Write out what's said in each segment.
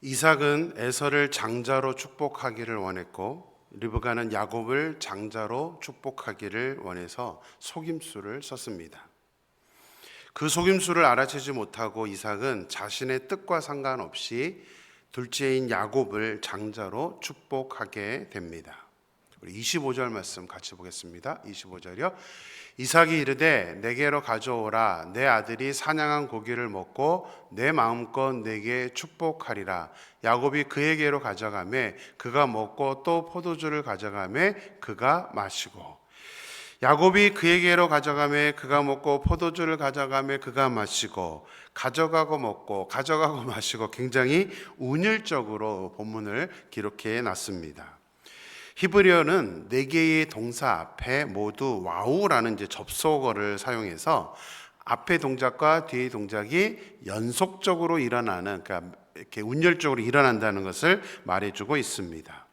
이삭은 에서를 장자로 축복하기를 원했고 리브가는 야곱을 장자로 축복하기를 원해서 속임수를 썼습니다. 그 속임수를 알아채지 못하고 이삭은 자신의 뜻과 상관없이 둘째인 야곱을 장자로 축복하게 됩니다. 우리 25절 말씀 같이 보겠습니다. 25절이요. 이삭이 이르되 내게로 가져오라. 내 아들이 사냥한 고기를 먹고 내 마음껏 내게 축복하리라. 야곱이 그에게로 가져가매 그가 먹고 또 포도주를 가져가매 그가 마시고, 야곱이 그에게로 가져가매 그가 먹고 포도주를 가져가매 그가 마시고, 가져가고 먹고 가져가고 마시고, 굉장히 운율적으로 본문을 기록해 놨습니다. 히브리어는 네 개의 동사 앞에 모두 와우라는 이제 접속어를 사용해서 앞의 동작과 뒤의 동작이 연속적으로 일어나는, 그러니까 이렇게 운율적으로 일어난다는 것을 말해주고 있습니다.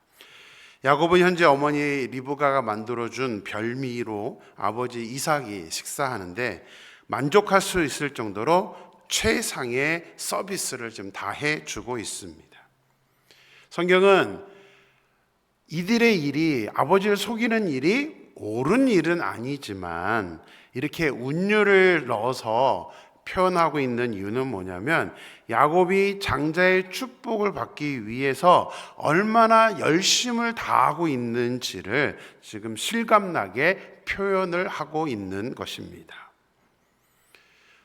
야곱은 현재 어머니 리브가가 만들어준 별미로 아버지 이삭이 식사하는데 만족할 수 있을 정도로 최상의 서비스를 좀 다 해주고 있습니다. 성경은 이들의 일이, 아버지를 속이는 일이 옳은 일은 아니지만 이렇게 운율을 넣어서 표현하고 있는 이유는 뭐냐면 야곱이 장자의 축복을 받기 위해서 얼마나 열심을 다하고 있는지를 지금 실감나게 표현을 하고 있는 것입니다.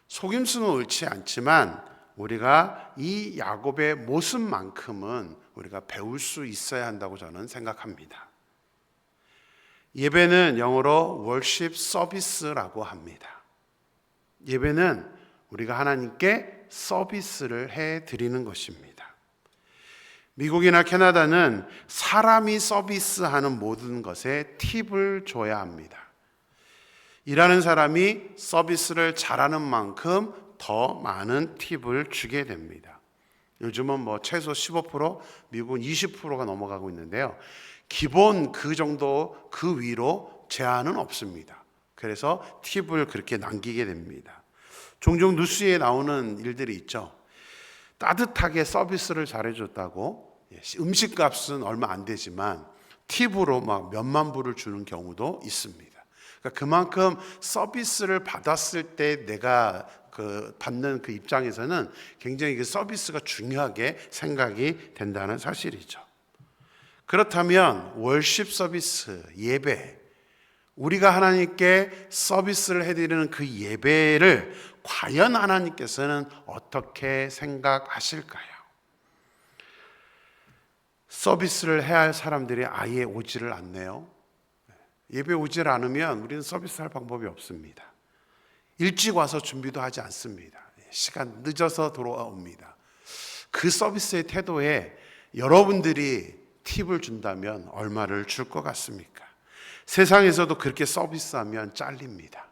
속임수는 옳지 않지만 우리가 이 야곱의 모습만큼은 우리가 배울 수 있어야 한다고 저는 생각합니다. 예배는 영어로 worship service라고 합니다. 예배는 우리가 하나님께 서비스를 해드리는 것입니다. 미국이나 캐나다는 사람이 서비스하는 모든 것에 팁을 줘야 합니다. 일하는 사람이 서비스를 잘하는 만큼 더 많은 팁을 주게 됩니다. 요즘은 최소 15%, 미국은 20%가 넘어가고 있는데요. 기본 그 정도, 그 위로 제한은 없습니다. 그래서 팁을 그렇게 남기게 됩니다. 종종 뉴스에 나오는 일들이 있죠. 따뜻하게 서비스를 잘해줬다고 음식값은 얼마 안 되지만 팁으로 몇만 불을 주는 경우도 있습니다. 그러니까 그만큼 서비스를 받았을 때 내가 받는 그 입장에서는 굉장히 그 서비스가 중요하게 생각이 된다는 사실이죠. 그렇다면 월십 서비스, 예배, 우리가 하나님께 서비스를 해드리는 그 예배를 과연 하나님께서는 어떻게 생각하실까요? 서비스를 해야 할 사람들이 아예 오지를 않네요. 예배 오지를 않으면 우리는 서비스할 방법이 없습니다. 일찍 와서 준비도 하지 않습니다. 시간 늦어서 돌아옵니다. 그 서비스의 태도에 여러분들이 팁을 준다면 얼마를 줄 것 같습니까? 세상에서도 그렇게 서비스하면 잘립니다.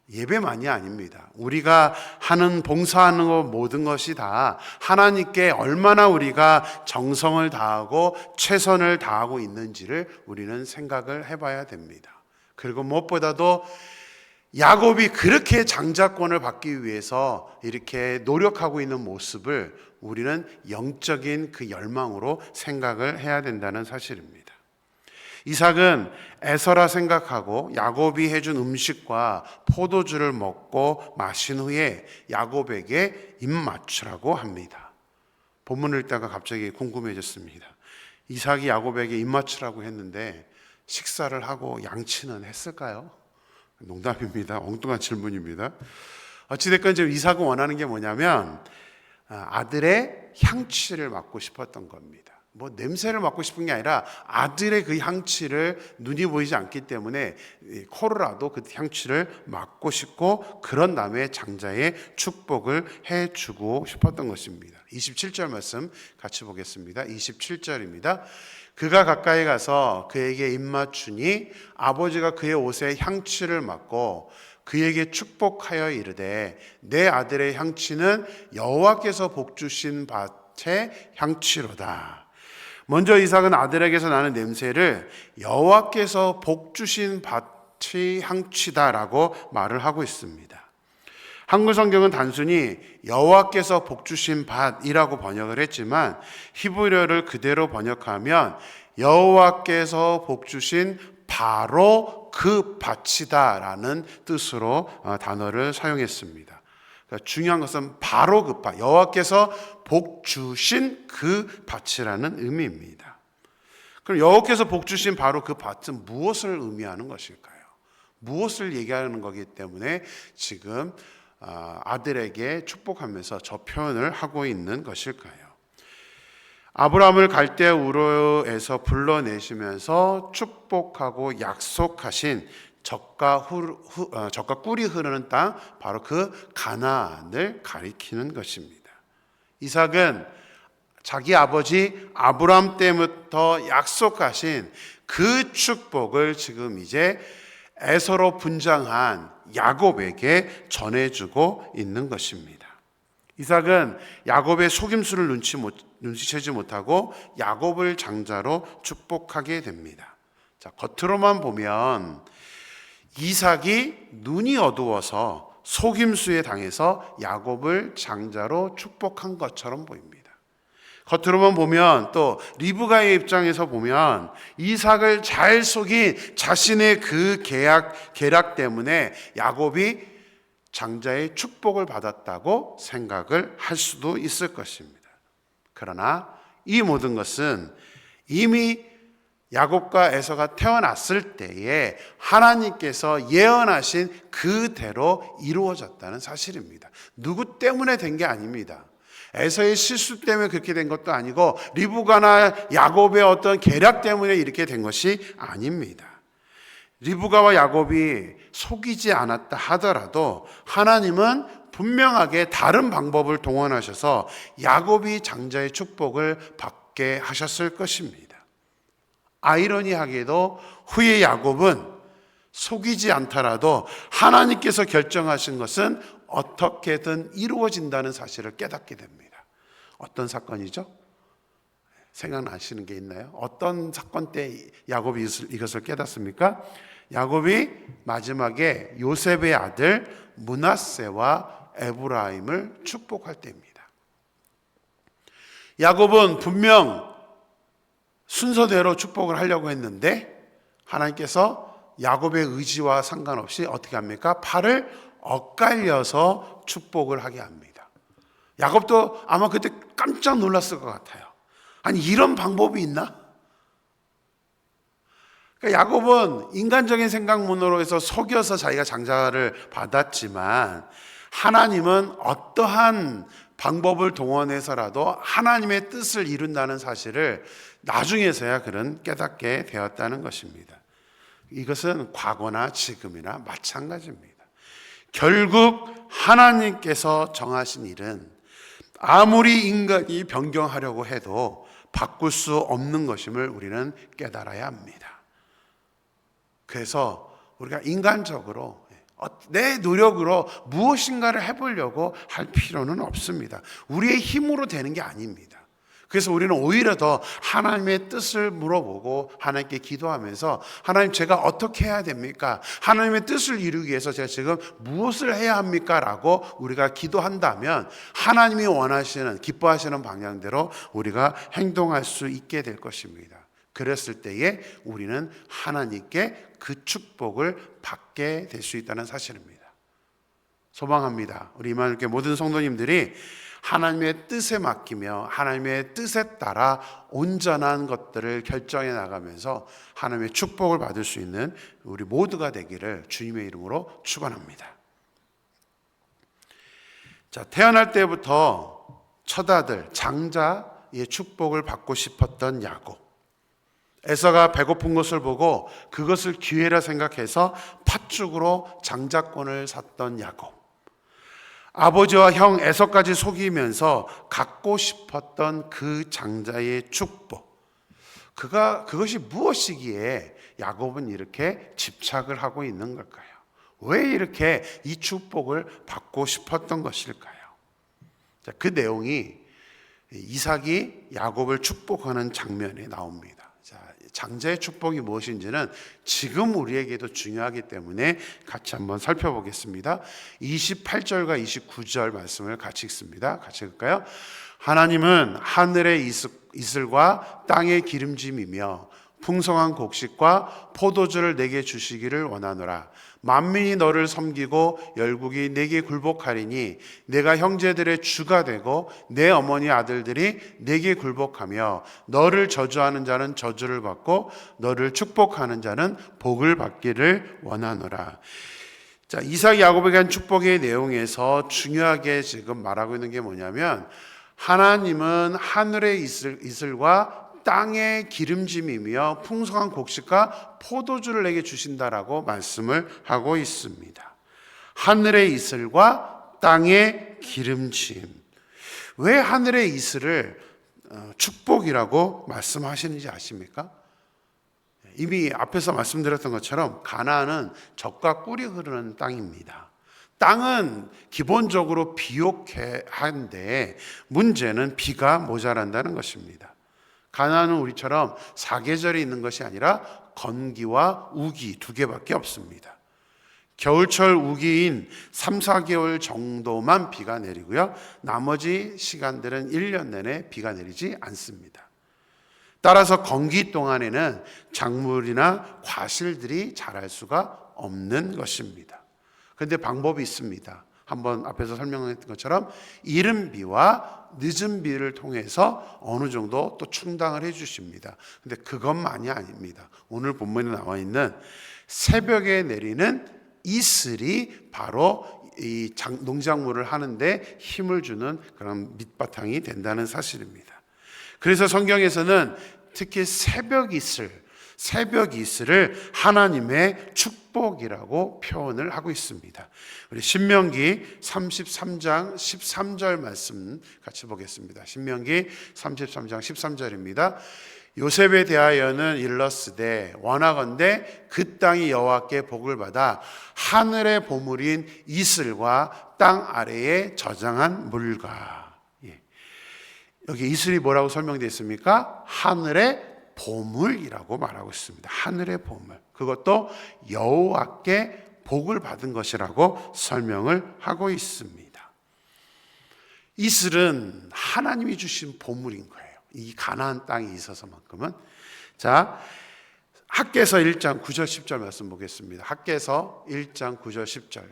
예배만이 아닙니다. 우리가 하는, 봉사하는 것, 모든 것이 다 하나님께 얼마나 우리가 정성을 다하고 최선을 다하고 있는지를 우리는 생각을 해봐야 됩니다. 그리고 무엇보다도 야곱이 그렇게 장자권을 받기 위해서 이렇게 노력하고 있는 모습을 우리는 영적인 그 열망으로 생각을 해야 된다는 사실입니다. 이삭은 에서라 생각하고 야곱이 해준 음식과 포도주를 먹고 마신 후에 야곱에게 입맞추라고 합니다. 본문을 읽다가 갑자기 궁금해졌습니다. 이삭이 야곱에게 입맞추라고 했는데 식사를 하고 양치는 했을까요? 농담입니다. 엉뚱한 질문입니다. 어찌됐건 지금 이삭은 원하는 게 뭐냐면 아들의 향취를 맡고 싶었던 겁니다. 냄새를 맡고 싶은 게 아니라 아들의 그 향취를, 눈이 보이지 않기 때문에 코로라도 그 향취를 맡고 싶고, 그런 다음에 장자의 축복을 해주고 싶었던 것입니다. 27절 말씀 같이 보겠습니다. 27절입니다. 그가 가까이 가서 그에게 입맞추니 아버지가 그의 옷에 향취를 맡고 그에게 축복하여 이르되 내 아들의 향취는 여호와께서 복주신 밭의 향취로다. 먼저 이삭은 아들에게서 나는 냄새를 여호와께서 복주신 밭의 향취다라고 말을 하고 있습니다. 한글 성경은 단순히 여호와께서 복 주신 밭이라고 번역을 했지만 히브리어를 그대로 번역하면 여호와께서 복 주신 바로 그 밭이다라는 뜻으로 단어를 사용했습니다. 그러니까 중요한 것은 바로 그 밭, 여호와께서 복 주신 그 밭이라는 의미입니다. 그럼 여호와께서 복 주신 바로 그 밭은 무엇을 의미하는 것일까요? 무엇을 얘기하는 거기 때문에 지금 아들에게 축복하면서 저 표현을 하고 있는 것일까요? 아브라함을 갈대아 우르에서 불러내시면서 축복하고 약속하신 젖과 꿀이 흐르는 땅, 바로 그 가나안을 가리키는 것입니다. 이삭은 자기 아버지 아브라함 때부터 약속하신 그 축복을 지금 이제 에서로 분장한 야곱에게 전해주고 있는 것입니다. 이삭은 야곱의 속임수를 눈치채지 못하고 야곱을 장자로 축복하게 됩니다. 자, 겉으로만 보면 이삭이 눈이 어두워서 속임수에 당해서 야곱을 장자로 축복한 것처럼 보입니다. 겉으로만 보면 또 리브가의 입장에서 보면 이삭을 잘 속인 자신의 그 계략 때문에 야곱이 장자의 축복을 받았다고 생각을 할 수도 있을 것입니다. 그러나 이 모든 것은 이미 야곱과 에서가 태어났을 때에 하나님께서 예언하신 그대로 이루어졌다는 사실입니다. 누구 때문에 된 게 아닙니다. 에서의 실수 때문에 그렇게 된 것도 아니고 리브가나 야곱의 어떤 계략 때문에 이렇게 된 것이 아닙니다. 리브가와 야곱이 속이지 않았다 하더라도 하나님은 분명하게 다른 방법을 동원하셔서 야곱이 장자의 축복을 받게 하셨을 것입니다. 아이러니하게도 후에 야곱은 속이지 않더라도 하나님께서 결정하신 것은 어떻게든 이루어진다는 사실을 깨닫게 됩니다. 어떤 사건이죠? 생각나시는 게 있나요? 어떤 사건 때 야곱이 이것을 깨닫습니까? 야곱이 마지막에 요셉의 아들 므낫세와 에브라임을 축복할 때입니다. 야곱은 분명 순서대로 축복을 하려고 했는데 하나님께서 야곱의 의지와 상관없이 어떻게 합니까? 팔을 엇갈려서 축복을 하게 합니다. 야곱도 아마 그때 깜짝 놀랐을 것 같아요. 아니, 이런 방법이 있나? 그러니까 야곱은 인간적인 생각문으로 해서 속여서 자기가 장자를 받았지만 하나님은 어떠한 방법을 동원해서라도 하나님의 뜻을 이룬다는 사실을 나중에서야 그는 깨닫게 되었다는 것입니다. 이것은 과거나 지금이나 마찬가지입니다. 결국 하나님께서 정하신 일은 아무리 인간이 변경하려고 해도 바꿀 수 없는 것임을 우리는 깨달아야 합니다. 그래서 우리가 인간적으로 내 노력으로 무엇인가를 해보려고 할 필요는 없습니다. 우리의 힘으로 되는 게 아닙니다. 그래서 우리는 오히려 더 하나님의 뜻을 물어보고 하나님께 기도하면서 하나님, 제가 어떻게 해야 됩니까? 하나님의 뜻을 이루기 위해서 제가 지금 무엇을 해야 합니까? 라고 우리가 기도한다면 하나님이 원하시는, 기뻐하시는 방향대로 우리가 행동할 수 있게 될 것입니다. 그랬을 때에 우리는 하나님께 그 축복을 받게 될 수 있다는 사실입니다. 소망합니다. 우리 임마누엘교회 모든 성도님들이 하나님의 뜻에 맡기며 하나님의 뜻에 따라 온전한 것들을 결정해 나가면서 하나님의 축복을 받을 수 있는 우리 모두가 되기를 주님의 이름으로 축원합니다. 자, 태어날 때부터 첫아들 장자의 축복을 받고 싶었던 야곱. 에서가 배고픈 것을 보고 그것을 기회라 생각해서 팥죽으로 장자권을 샀던 야곱. 아버지와 형 에서까지 속이면서 갖고 싶었던 그 장자의 축복. 그것이 무엇이기에 야곱은 이렇게 집착을 하고 있는 걸까요? 왜 이렇게 이 축복을 받고 싶었던 것일까요? 자, 그 내용이 이삭이 야곱을 축복하는 장면에 나옵니다. 자, 장자의 축복이 무엇인지는 지금 우리에게도 중요하기 때문에 같이 한번 살펴보겠습니다. 28절과 29절 말씀을 같이 읽습니다. 같이 읽을까요? 하나님은 하늘의 이슬과 땅의 기름짐이며 풍성한 곡식과 포도주를 내게 주시기를 원하노라. 만민이 너를 섬기고 열국이 내게 굴복하리니 내가 형제들의 주가 되고 내 어머니 아들들이 내게 굴복하며 너를 저주하는 자는 저주를 받고 너를 축복하는 자는 복을 받기를 원하노라. 자, 이삭 야곱에게 한 축복의 내용에서 중요하게 지금 말하고 있는 게 뭐냐면, 하나님은 하늘의 이슬과 땅의 기름짐이며 풍성한 곡식과 포도주를 내게 주신다라고 말씀을 하고 있습니다. 하늘의 이슬과 땅의 기름짐. 왜 하늘의 이슬을 축복이라고 말씀하시는지 아십니까? 이미 앞에서 말씀드렸던 것처럼 가나안은 젖과 꿀이 흐르는 땅입니다. 땅은 기본적으로 비옥한데 문제는 비가 모자란다는 것입니다. 가나안은 우리처럼 사계절이 있는 것이 아니라 건기와 우기 두 개밖에 없습니다. 겨울철 우기인 3, 4개월 정도만 비가 내리고요. 나머지 시간들은 1년 내내 비가 내리지 않습니다. 따라서 건기 동안에는 작물이나 과실들이 자랄 수가 없는 것입니다. 그런데 방법이 있습니다. 한번 앞에서 설명했던 것처럼 이른 비와 늦은 비를 통해서 어느 정도 또 충당을 해 주십니다. 근데 그것만이 아닙니다. 오늘 본문에 나와 있는 새벽에 내리는 이슬이 바로 이 농작물을 하는데 힘을 주는 그런 밑바탕이 된다는 사실입니다. 그래서 성경에서는 특히 새벽 이슬을 하나님의 축복이라고 표현을 하고 있습니다. 우리 신명기 33장 13절 말씀 같이 보겠습니다. 신명기 33장 13절입니다. 요셉에 대하여는 일렀으되 원하건대 그 땅이 여호와께 복을 받아 하늘의 보물인 이슬과 땅 아래에 저장한 물과. 여기 이슬이 뭐라고 설명되어 있습니까? 하늘의 보물이라고 말하고 있습니다. 하늘의 보물. 그것도 여호와께 복을 받은 것이라고 설명을 하고 있습니다. 이슬은 하나님이 주신 보물인 거예요. 이 가나안 땅에 있어서만큼은. 자, 학개서 1장 9절 10절 말씀 보겠습니다. 학개서 1장 9절 10절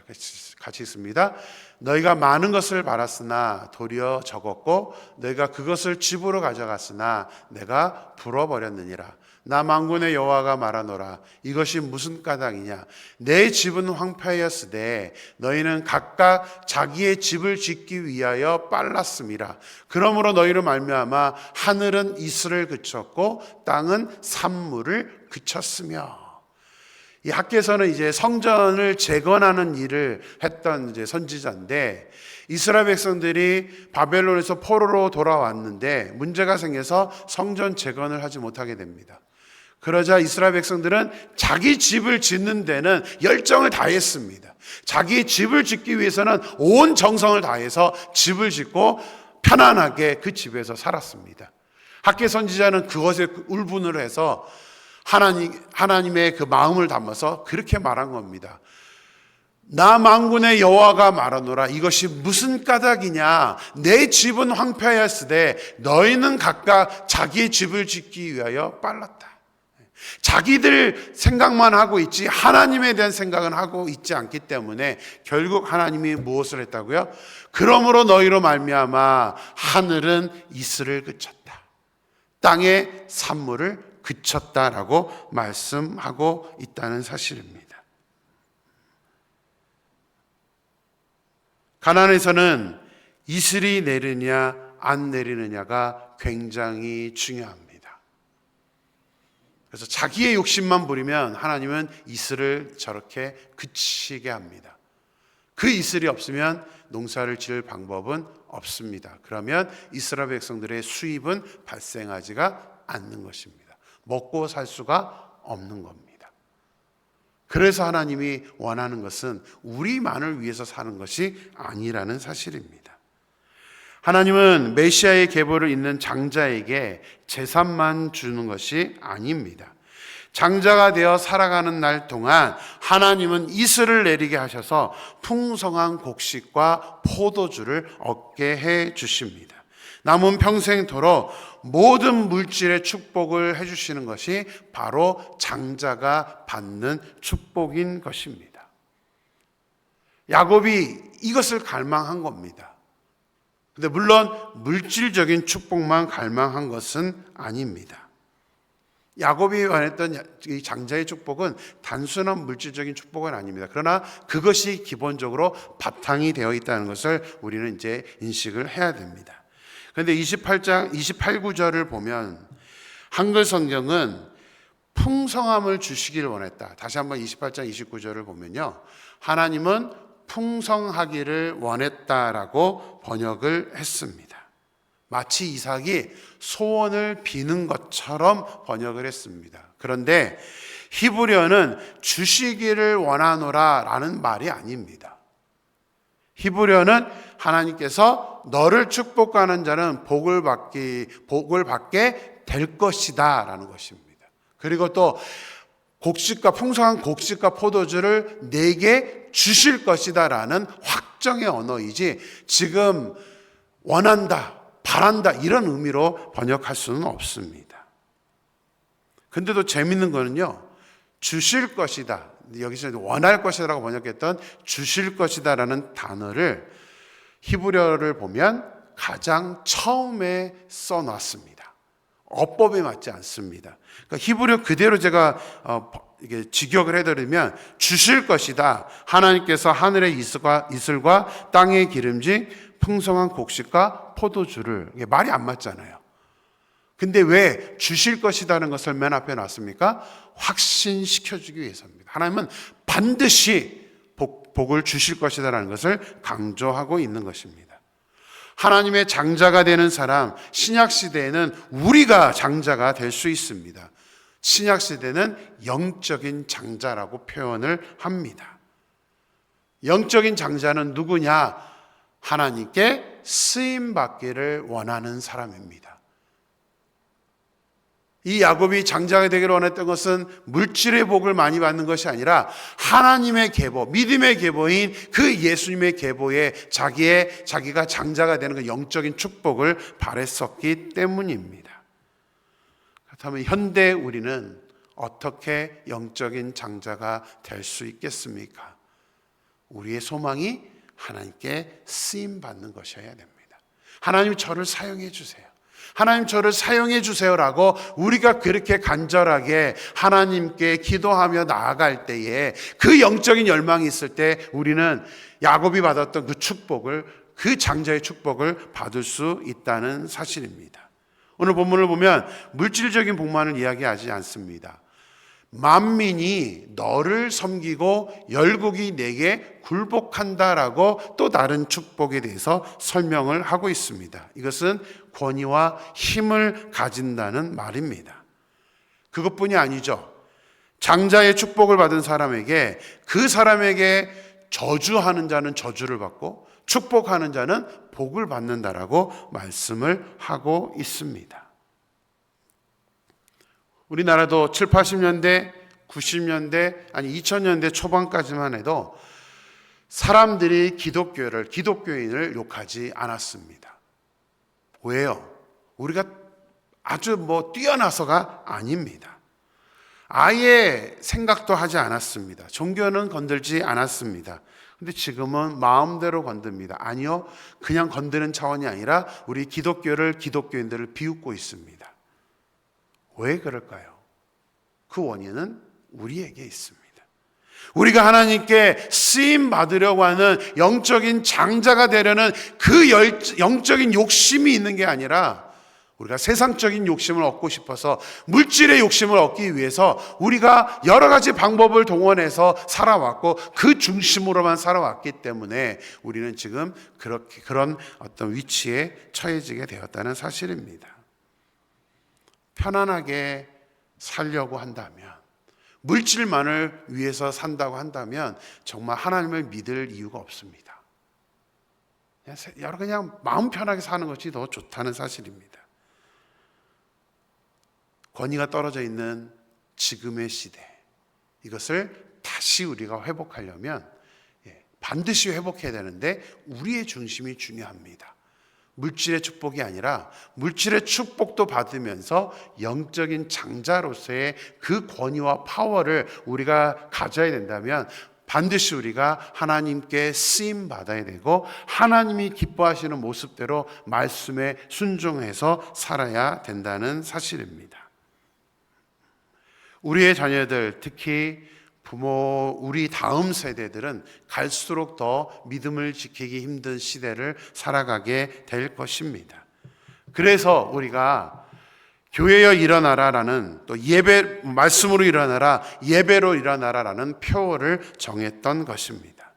같이 읽습니다. 너희가 많은 것을 바랐으나 도리어 적었고 너희가 그것을 집으로 가져갔으나 내가 불어버렸느니라. 나 만군의 여호와가 말하노라. 이것이 무슨 까닭이냐? 내 집은 황폐하였으되 너희는 각각 자기의 집을 짓기 위하여 빨랐음이라. 그러므로 너희로 말미암아 하늘은 이슬을 그쳤고 땅은 산물을 그쳤으며. 이 학개서는 이제 성전을 재건하는 일을 했던 이제 선지자인데, 이스라엘 백성들이 바벨론에서 포로로 돌아왔는데 문제가 생겨서 성전 재건을 하지 못하게 됩니다. 그러자 이스라엘 백성들은 자기 집을 짓는 데는 열정을 다했습니다. 자기 집을 짓기 위해서는 온 정성을 다해서 집을 짓고 편안하게 그 집에서 살았습니다. 학개 선지자는 그것에 울분을 해서 하나님의 그 마음을 담아서 그렇게 말한 겁니다. 나 만군의 여호와가 말하노라. 이것이 무슨 까닭이냐? 내 집은 황폐하였으되 너희는 각각 자기의 집을 짓기 위하여 빨랐다. 자기들 생각만 하고 있지 하나님에 대한 생각은 하고 있지 않기 때문에 결국 하나님이 무엇을 했다고요? 그러므로 너희로 말미암아 하늘은 이슬을 그쳤다. 땅의 산물을 그쳤다라고 말씀하고 있다는 사실입니다. 가나안에서는 이슬이 내리냐 안 내리느냐가 굉장히 중요합니다. 그래서 자기의 욕심만 부리면 하나님은 이슬을 저렇게 그치게 합니다. 그 이슬이 없으면 농사를 지을 방법은 없습니다. 그러면 이스라엘 백성들의 수입은 발생하지가 않는 것입니다. 먹고 살 수가 없는 겁니다. 그래서 하나님이 원하는 것은 우리만을 위해서 사는 것이 아니라는 사실입니다. 하나님은 메시아의 계보를 잇는 장자에게 재산만 주는 것이 아닙니다. 장자가 되어 살아가는 날 동안 하나님은 이슬을 내리게 하셔서 풍성한 곡식과 포도주를 얻게 해 주십니다. 남은 평생토록 모든 물질의 축복을 해 주시는 것이 바로 장자가 받는 축복인 것입니다. 야곱이 이것을 갈망한 겁니다. 근데 물론 물질적인 축복만 갈망한 것은 아닙니다. 야곱이 원했던 이 장자의 축복은 단순한 물질적인 축복은 아닙니다. 그러나 그것이 기본적으로 바탕이 되어 있다는 것을 우리는 이제 인식을 해야 됩니다. 그런데 28장 28구절을 보면 한글 성경은 풍성함을 주시길 원했다. 다시 한번 28장 29절을 보면요, 하나님은 풍성하기를 원했다라고 번역을 했습니다. 마치 이삭이 소원을 비는 것처럼 번역을 했습니다. 그런데 히브리어는 주시기를 원하노라 라는 말이 아닙니다. 히브리어는 하나님께서 너를 축복하는 자는 복을 받게 될 것이다 라는 것입니다. 그리고 또 풍성한 곡식과 포도주를 내게 주실 것이다 라는 확정의 언어이지, 지금 원한다, 바란다 이런 의미로 번역할 수는 없습니다. 근데도 재밌는 거는요, 주실 것이다, 여기서 원할 것이라고 번역했던 주실 것이다 라는 단어를 히브리어를 보면 가장 처음에 써놨습니다. 어법에 맞지 않습니다. 그러니까 히브리어 그대로 제가 이게 직역을 해드리면, 주실 것이다, 하나님께서 하늘의 이슬과 땅의 기름진 풍성한 곡식과 포도주를, 이게 말이 안 맞잖아요. 근데 왜 주실 것이라는 것을 맨 앞에 놨습니까? 확신시켜주기 위해서입니다. 하나님은 반드시 복을 주실 것이다라는 것을 강조하고 있는 것입니다. 하나님의 장자가 되는 사람, 신약시대에는 우리가 장자가 될 수 있습니다. 신약시대는 영적인 장자라고 표현을 합니다. 영적인 장자는 누구냐? 하나님께 쓰임받기를 원하는 사람입니다. 이 야곱이 장자가 되기를 원했던 것은 물질의 복을 많이 받는 것이 아니라 하나님의 계보, 믿음의 계보인 그 예수님의 계보에 자기가 장자가 되는 그 영적인 축복을 바랬었기 때문입니다. 그렇다면 현대 우리는 어떻게 영적인 장자가 될 수 있겠습니까? 우리의 소망이 하나님께 쓰임받는 것이어야 됩니다. 하나님 저를 사용해 주세요, 하나님 저를 사용해 주세요라고 우리가 그렇게 간절하게 하나님께 기도하며 나아갈 때에, 그 영적인 열망이 있을 때 우리는 야곱이 받았던 그 축복을, 그 장자의 축복을 받을 수 있다는 사실입니다. 오늘 본문을 보면 물질적인 복만을 이야기하지 않습니다. 만민이 너를 섬기고 열국이 내게 굴복한다라고 또 다른 축복에 대해서 설명을 하고 있습니다. 이것은 권위와 힘을 가진다는 말입니다. 그것뿐이 아니죠. 장자의 축복을 받은 사람에게, 그 사람에게 저주하는 자는 저주를 받고 축복하는 자는 복을 받는다라고 말씀을 하고 있습니다. 우리나라도 7, 80년대, 90년대, 아니 2000년대 초반까지만 해도 사람들이 기독교인을 욕하지 않았습니다. 왜요? 우리가 아주 뛰어나서가 아닙니다. 아예 생각도 하지 않았습니다. 종교는 건들지 않았습니다. 근데 지금은 마음대로 건듭니다. 아니요, 그냥 건드는 차원이 아니라 우리 기독교인들을 비웃고 있습니다. 왜 그럴까요? 그 원인은 우리에게 있습니다. 우리가 하나님께 쓰임 받으려고 하는 영적인 장자가 되려는 그 영적인 욕심이 있는 게 아니라, 우리가 세상적인 욕심을 얻고 싶어서, 물질의 욕심을 얻기 위해서 우리가 여러 가지 방법을 동원해서 살아왔고 그 중심으로만 살아왔기 때문에 우리는 지금 그런 어떤 위치에 처해지게 되었다는 사실입니다. 편안하게 살려고 한다면, 물질만을 위해서 산다고 한다면 정말 하나님을 믿을 이유가 없습니다. 그냥 마음 편하게 사는 것이 더 좋다는 사실입니다. 권위가 떨어져 있는 지금의 시대, 이것을 다시 우리가 회복하려면 반드시 회복해야 되는데 우리의 중심이 중요합니다. 물질의 축복이 아니라 물질의 축복도 받으면서 영적인 장자로서의 그 권위와 파워를 우리가 가져야 된다면 반드시 우리가 하나님께 쓰임 받아야 되고 하나님이 기뻐하시는 모습대로 말씀에 순종해서 살아야 된다는 사실입니다. 우리의 자녀들, 특히 부모, 우리 다음 세대들은 갈수록 더 믿음을 지키기 힘든 시대를 살아가게 될 것입니다. 그래서 우리가 교회여 일어나라라는, 또 예배, 말씀으로 일어나라, 예배로 일어나라라는 표어를 정했던 것입니다.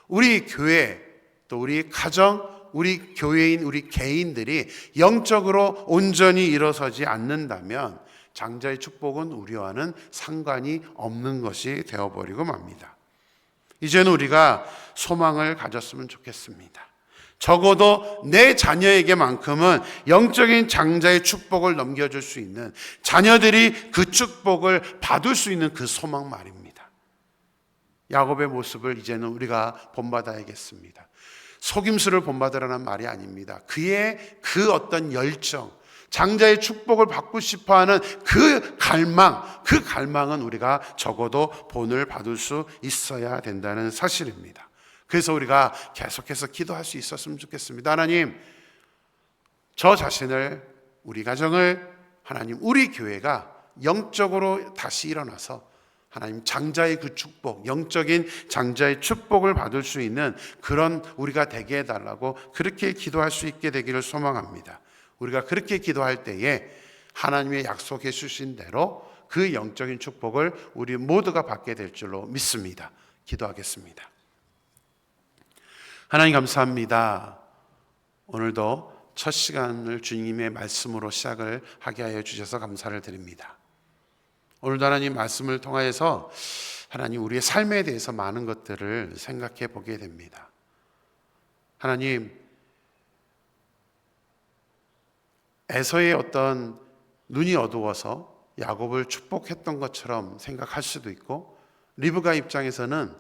우리 교회, 또 우리 가정, 우리 교회인, 우리 개인들이 영적으로 온전히 일어서지 않는다면 장자의 축복은 우리와는 상관이 없는 것이 되어버리고 맙니다. 이제는 우리가 소망을 가졌으면 좋겠습니다. 적어도 내 자녀에게만큼은 영적인 장자의 축복을 넘겨줄 수 있는, 자녀들이 그 축복을 받을 수 있는 그 소망 말입니다. 야곱의 모습을 이제는 우리가 본받아야겠습니다. 속임수를 본받으라는 말이 아닙니다. 그의 그 어떤 열정, 장자의 축복을 받고 싶어하는 그 갈망은 우리가 적어도 본을 받을 수 있어야 된다는 사실입니다. 그래서 우리가 계속해서 기도할 수 있었으면 좋겠습니다. 하나님, 저 자신을, 우리 가정을, 하나님, 우리 교회가 영적으로 다시 일어나서 하나님 장자의 그 축복, 영적인 장자의 축복을 받을 수 있는 그런 우리가 되게 해달라고 그렇게 기도할 수 있게 되기를 소망합니다. 우리가 그렇게 기도할 때에 하나님의 약속해 주신 대로 그 영적인 축복을 우리 모두가 받게 될 줄로 믿습니다. 기도하겠습니다. 하나님 감사합니다. 오늘도 첫 시간을 주님의 말씀으로 시작을 하게 하여 주셔서 감사를 드립니다. 오늘도 하나님 말씀을 통하여서 하나님 우리의 삶에 대해서 많은 것들을 생각해 보게 됩니다. 하나님, 에서의 어떤 눈이 어두워서 야곱을 축복했던 것처럼 생각할 수도 있고, 리브가 입장에서는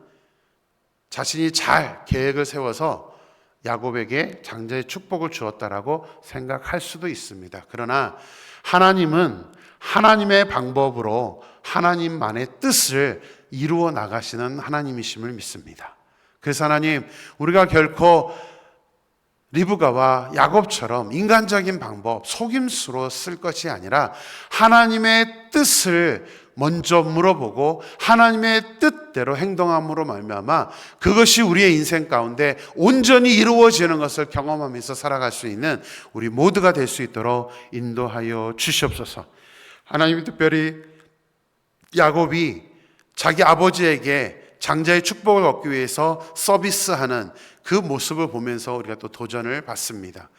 자신이 잘 계획을 세워서 야곱에게 장자의 축복을 주었다라고 생각할 수도 있습니다. 그러나 하나님은 하나님의 방법으로 하나님만의 뜻을 이루어 나가시는 하나님이심을 믿습니다. 그래서 하나님, 우리가 결코 리브가와 야곱처럼 인간적인 방법, 속임수로 쓸 것이 아니라 하나님의 뜻을 먼저 물어보고 하나님의 뜻대로 행동함으로 말미암아 그것이 우리의 인생 가운데 온전히 이루어지는 것을 경험하면서 살아갈 수 있는 우리 모두가 될 수 있도록 인도하여 주시옵소서. 하나님, 특별히 야곱이 자기 아버지에게 장자의 축복을 얻기 위해서 서비스하는 그 모습을 보면서 우리가 또 도전을 받습니다.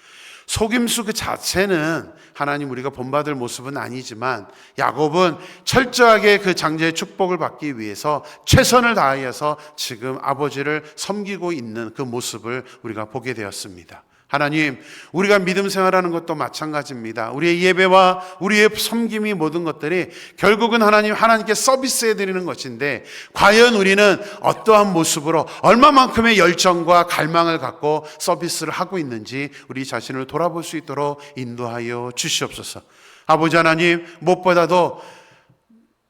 속임수 그 자체는 하나님 우리가 본받을 모습은 아니지만 야곱은 철저하게 그 장자의 축복을 받기 위해서 최선을 다하여서 지금 아버지를 섬기고 있는 그 모습을 우리가 보게 되었습니다. 하나님, 우리가 믿음 생활하는 것도 마찬가지입니다. 우리의 예배와 우리의 섬김이 모든 것들이 결국은 하나님께 서비스해 드리는 것인데, 과연 우리는 어떠한 모습으로 얼마만큼의 열정과 갈망을 갖고 서비스를 하고 있는지 우리 자신을 돌아볼 수 있도록 인도하여 주시옵소서. 아버지 하나님, 무엇보다도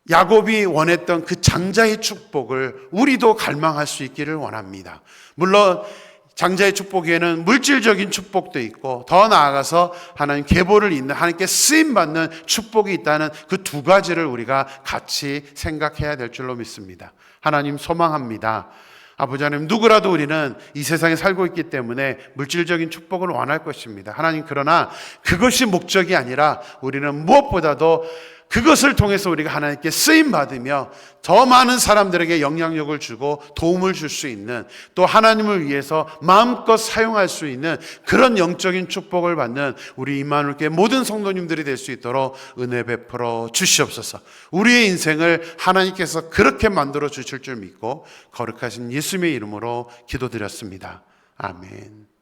야곱이 원했던 그 장자의 축복을 우리도 갈망할 수 있기를 원합니다. 물론 장자의 축복에는 물질적인 축복도 있고 더 나아가서 하나님 계보를 잇는, 하나님께 쓰임받는 축복이 있다는 그 두 가지를 우리가 같이 생각해야 될 줄로 믿습니다. 하나님, 소망합니다. 아버지 하나님, 누구라도 우리는 이 세상에 살고 있기 때문에 물질적인 축복을 원할 것입니다. 하나님, 그러나 그것이 목적이 아니라 우리는 무엇보다도 그것을 통해서 우리가 하나님께 쓰임받으며 더 많은 사람들에게 영향력을 주고 도움을 줄 수 있는, 또 하나님을 위해서 마음껏 사용할 수 있는 그런 영적인 축복을 받는 우리 임마누엘교회 모든 성도님들이 될 수 있도록 은혜 베풀어 주시옵소서. 우리의 인생을 하나님께서 그렇게 만들어 주실 줄 믿고 거룩하신 예수님의 이름으로 기도드렸습니다. 아멘.